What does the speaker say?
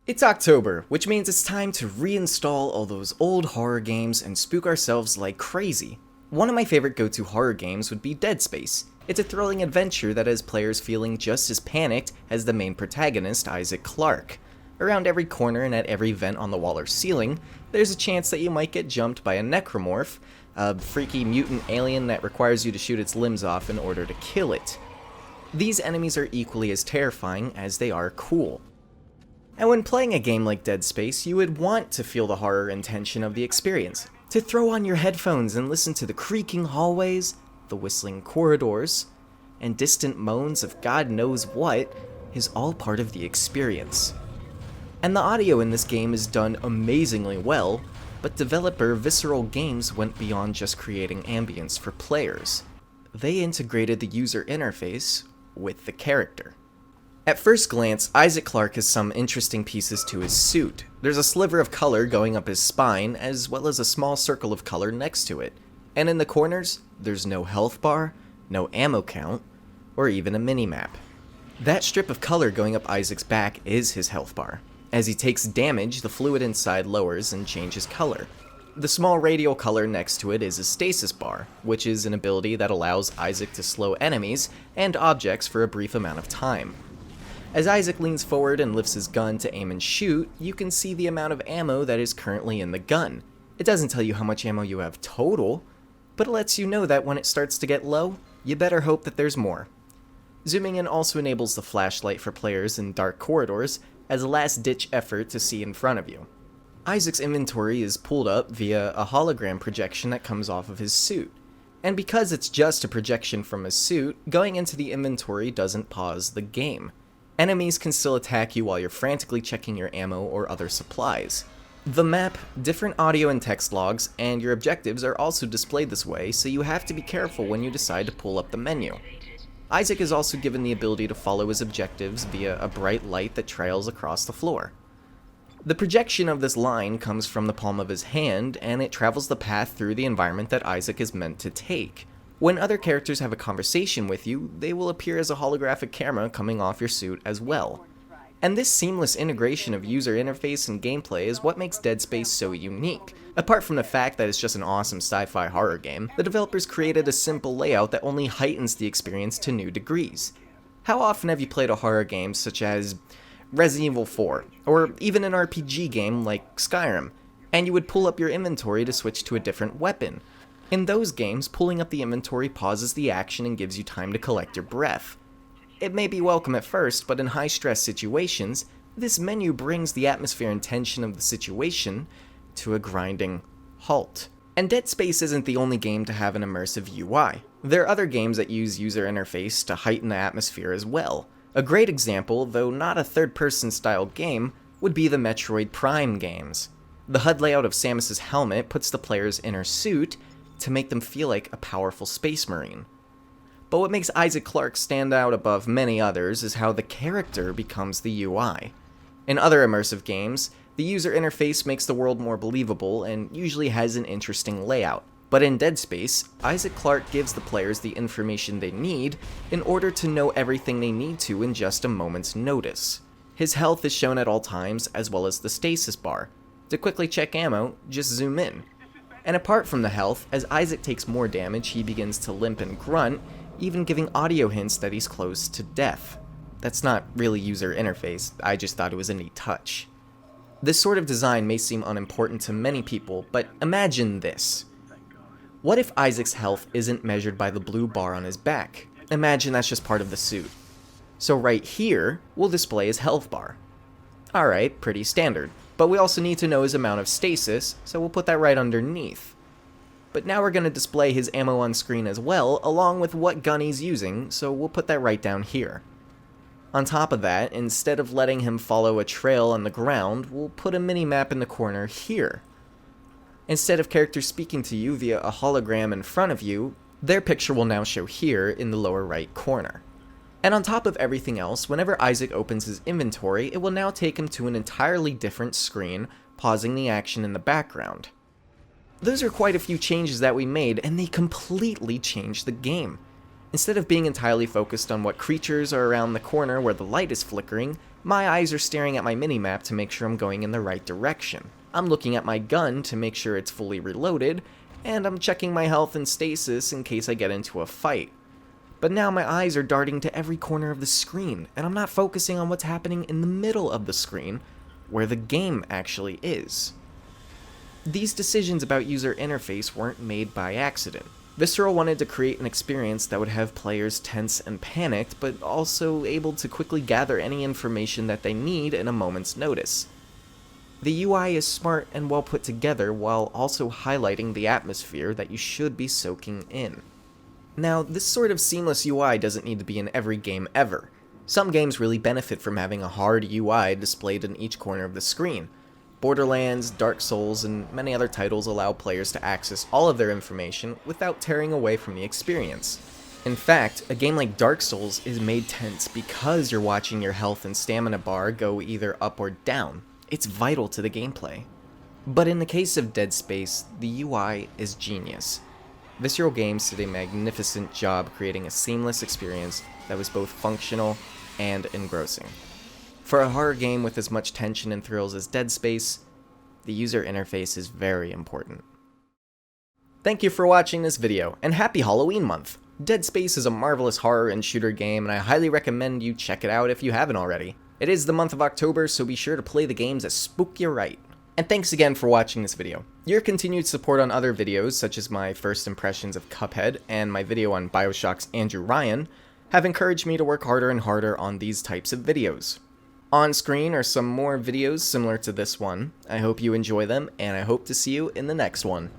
It's October, which means it's time to reinstall all those old horror games and spook ourselves like crazy. One of my favorite go-to horror games would be Dead Space. It's a thrilling adventure that has players feeling just as panicked as the main protagonist, Isaac Clarke. Around every corner and at every vent on the wall or ceiling, there's a chance that you might get jumped by a necromorph, a freaky mutant alien that requires you to shoot its limbs off in order to kill it. These enemies are equally as terrifying as they are cool. And when playing a game like Dead Space, you would want to feel the horror and tension of the experience, to throw on your headphones and listen to the creaking hallways, the whistling corridors, and distant moans of God knows what is all part of the experience. And the audio in this game is done amazingly well, but developer Visceral Games went beyond just creating ambience for players. They integrated the user interface with the character. At first glance, Isaac Clarke has some interesting pieces to his suit. There's a sliver of color going up his spine, as well as a small circle of color next to it. And in the corners, there's no health bar, no ammo count, or even a minimap. That strip of color going up Isaac's back is his health bar. As he takes damage, the fluid inside lowers and changes color. The small radial color next to it is a stasis bar, which is an ability that allows Isaac to slow enemies and objects for a brief amount of time. As Isaac leans forward and lifts his gun to aim and shoot, you can see the amount of ammo that is currently in the gun. It doesn't tell you how much ammo you have total, but it lets you know that when it starts to get low, you better hope that there's more. Zooming in also enables the flashlight for players in dark corridors as a last-ditch effort to see in front of you. Isaac's inventory is pulled up via a hologram projection that comes off of his suit. And because it's just a projection from his suit, going into the inventory doesn't pause the game. Enemies can still attack you while you're frantically checking your ammo or other supplies. The map, different audio and text logs, and your objectives are also displayed this way, so you have to be careful when you decide to pull up the menu. Isaac is also given the ability to follow his objectives via a bright light that trails across the floor. The projection of this line comes from the palm of his hand, and it travels the path through the environment that Isaac is meant to take. When other characters have a conversation with you, they will appear as a holographic camera coming off your suit as well. And this seamless integration of user interface and gameplay is what makes Dead Space so unique. Apart from the fact that it's just an awesome sci-fi horror game, the developers created a simple layout that only heightens the experience to new degrees. How often have you played a horror game such as Resident Evil 4, or even an RPG game like Skyrim, and you would pull up your inventory to switch to a different weapon? In those games, pulling up the inventory pauses the action and gives you time to collect your breath. It may be welcome at first, but in high-stress situations, this menu brings the atmosphere and tension of the situation to a grinding halt. And Dead Space isn't the only game to have an immersive UI. There are other games that use user interface to heighten the atmosphere as well. A great example, though not a third-person style game, would be the Metroid Prime games. The HUD layout of Samus's helmet puts the player's inner suit to make them feel like a powerful space marine. But what makes Isaac Clarke stand out above many others is how the character becomes the UI. In other immersive games, the user interface makes the world more believable and usually has an interesting layout. But in Dead Space, Isaac Clarke gives the players the information they need in order to know everything they need to in just a moment's notice. His health is shown at all times, as well as the stasis bar. To quickly check ammo, just zoom in. And apart from the health, as Isaac takes more damage, he begins to limp and grunt, even giving audio hints that he's close to death. That's not really user interface, I just thought it was a neat touch. This sort of design may seem unimportant to many people, but imagine this. What if Isaac's health isn't measured by the blue bar on his back? Imagine that's just part of the suit. So right here, we'll display his health bar. Alright, pretty standard. But we also need to know his amount of stasis, so we'll put that right underneath. But now we're going to display his ammo on screen as well, along with what gun he's using, so we'll put that right down here. On top of that, instead of letting him follow a trail on the ground, we'll put a minimap in the corner here. Instead of characters speaking to you via a hologram in front of you, their picture will now show here in the lower right corner. And on top of everything else, whenever Isaac opens his inventory, it will now take him to an entirely different screen, pausing the action in the background. Those are quite a few changes that we made, and they completely changed the game. Instead of being entirely focused on what creatures are around the corner where the light is flickering, My eyes are staring at my minimap to make sure I'm going in the right direction. I'm looking at my gun to make sure it's fully reloaded, and I'm checking my health and stasis in case I get into a fight. But now my eyes are darting to every corner of the screen, and I'm not focusing on what's happening in the middle of the screen, where the game actually is. These decisions about user interface weren't made by accident. Visceral wanted to create an experience that would have players tense and panicked, but also able to quickly gather any information that they need in a moment's notice. The UI is smart and well put together while also highlighting the atmosphere that you should be soaking in. Now, this sort of seamless UI doesn't need to be in every game ever. Some games really benefit from having a hard UI displayed in each corner of the screen. Borderlands, Dark Souls, and many other titles allow players to access all of their information without tearing away from the experience. In fact, a game like Dark Souls is made tense because you're watching your health and stamina bar go either up or down. It's vital to the gameplay. But in the case of Dead Space, the UI is genius. Visceral Games did a magnificent job creating a seamless experience that was both functional and engrossing. For a horror game with as much tension and thrills as Dead Space, the user interface is very important. Thank you for watching this video, and happy Halloween month! Dead Space is a marvelous horror and shooter game, and I highly recommend you check it out if you haven't already. It is the month of October, so be sure to play the games that spook you right. And thanks again for watching this video. Your continued support on other videos, such as my first impressions of Cuphead and my video on Bioshock's Andrew Ryan, have encouraged me to work harder and harder on these types of videos. On screen are some more videos similar to this one. I hope you enjoy them, and I hope to see you in the next one.